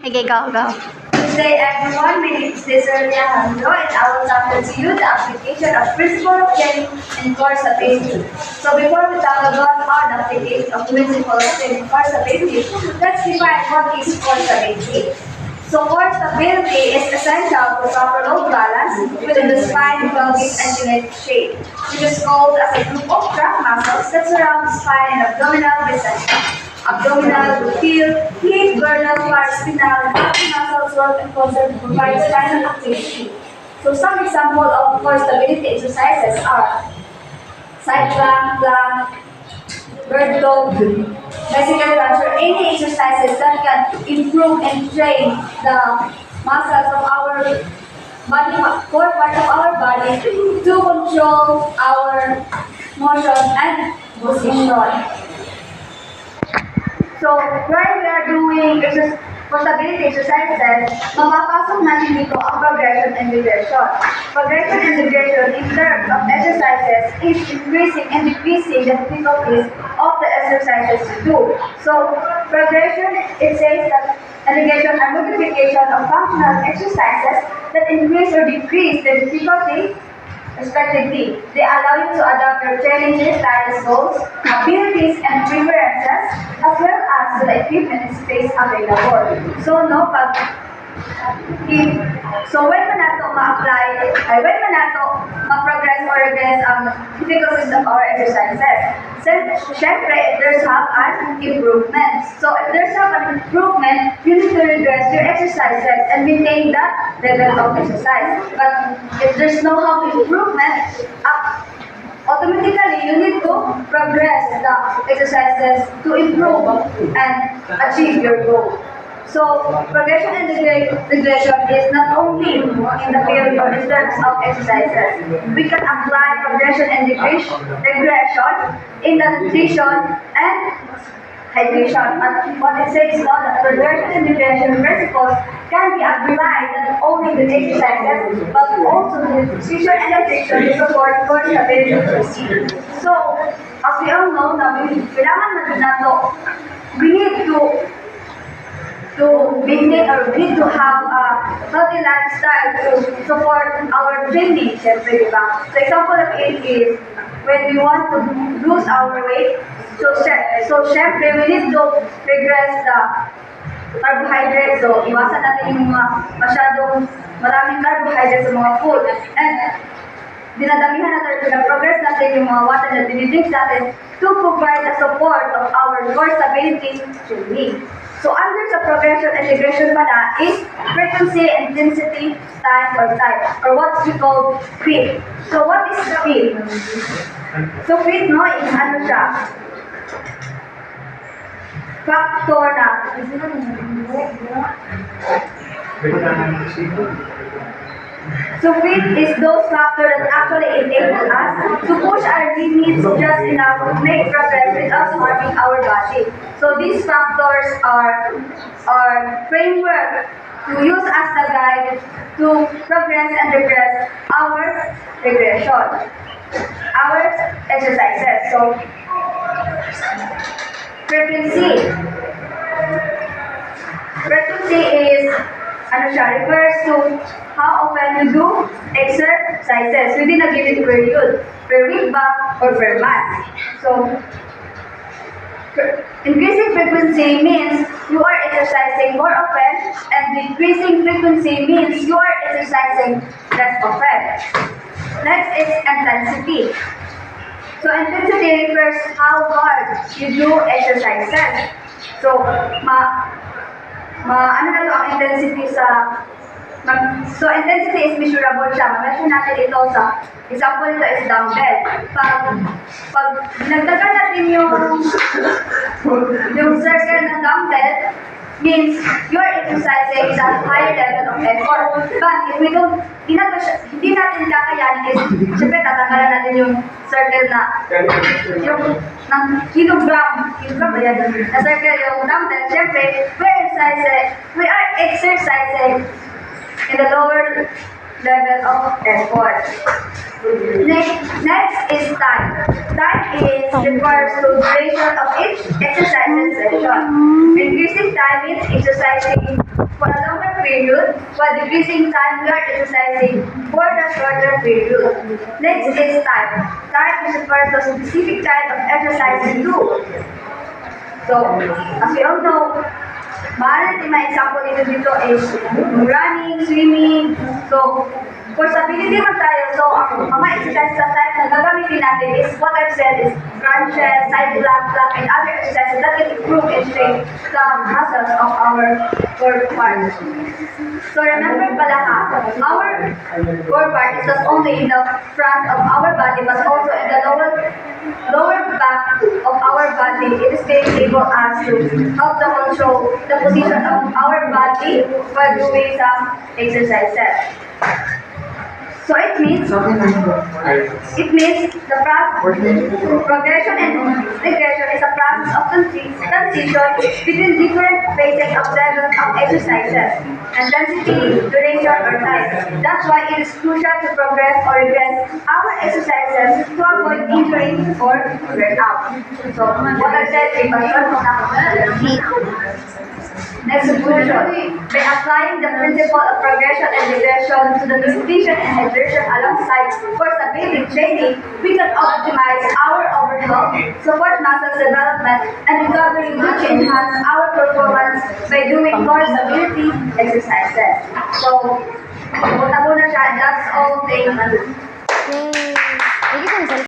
Okay, go. Good day everyone, my name is Desiree Alejandro and I will talk to you the application of principle of training in core stability. So before we talk about how the application of principle of training in core stability, let's define what is core stability. So core stability is essential for proper load balance within the spine, pelvis, and genetic shape, which is called as a group of trap muscles that surround the spine and abdominal recession. Abdominal, gluteal, hip, girdle, paraspinal, and other muscles work and concert to provide spinal activity. So some example of core stability exercises are side plank, bird dog, bicycle crunch, any exercises that can improve and train the muscles of our body, core part of our body to control our motion and position. So, while we are doing stability exercises, mapapasok natin dito ang progression and regression. Progression and regression in terms of exercises is increasing and decreasing the difficulties of the exercises to do. So, progression, it says that regression are modification of functional exercises that increase or decrease the difficulty respectively. They allow you to adapt your challenges, status goals, abilities, and preferences, as well as the equipment and space available. So, no, when mo nato ma-apply, when mo nato ma-progress or regress ang difficulties of our exercises, syempre, if there's an improvement. So, if there's an improvement, you need to regress your exercises and maintain that level of exercise. But if there's no improvement, automatically you need to progress the exercises to improve and achieve your goal. So, progression and regression is not only in the field or in terms of exercises. We can apply progression and regression in the nutrition and hydration. And what it says now that progression and regression principles can be applied not only with exercises but also with nutrition and hydration to support core stability. So, as we all know, kailangan natin nato, we need to maintain or we need to have a healthy lifestyle to support our training, syempre, diba? So, example of it is when we want to lose our weight, so syempre, we need to regress the carbohydrates. So, iwasan natin yung mga masyadong maraming carbohydrates sa mga food. And dinadamihan natin, pinaprogress natin yung mga water na dinidrink natin to provide the support of our core stability training. So under sa progression and regression pala is frequency, intensity, time, or type, or what we call FIT. So what is FIT? So FIT, no, is ano siya? Factor na. So FIT is those factors that actually enable us to push our limits just enough to make progress without harming our body. So these factors are framework to use as the guide to progress and regress our regression, our exercises. So frequency. Frequency is refers to how often you do exercises within a given period, per week ba or per month. So, increasing frequency means you are exercising more often, and decreasing frequency means you are exercising less often. Next is intensity. So, intensity refers how hard you do exercises. So, ano na to ang intensity so intensity is measurable siya. Ma-measure natin ito sa example nito is dumbbell. Pag nagdagan natin yung circle ng dumbbell, means you're exercising sa higher level of effort. But if we don't, hindi natin kakayanin is, syempre tatanggalan natin yung circle na, yung ng kilogram ba yan? Na circle yung dumbbell, syempre, we are exercising in the lower level of effort. Next is time. Time is refers to duration of each exercise session. Increasing time means exercising for a longer period, while decreasing time we are exercising for the shorter period. Next is time. Time refers to specific kind of exercise we do. So, as we all know, maaari natin may example dito is running, swimming. So, for stability man tayo, so ang mga exercise sa type na gagamitin natin is what I've said is crunches, side plank, and other exercises that can improve and strengthen the muscles of our core part. So remember pala ha, our core part is not only in the front of our body but also in the lower back of our body. It is being able us to help to control the position of our body while doing some exercises. So it means the progression and regression is a process of transition between different phases of levels of exercises, intensity, duration, or time. That's why it is crucial to progress or regress our exercises to avoid injury or burnout. So what I said is next conclusion. By applying the principle of progression and regression to the nutrition and hydration alongside for stability training, we can optimize our overall, support muscle development, and recovery which enhance our performance by doing more stability exercises. So, muna siya. That's all. Thank you. Yay! Lagi ko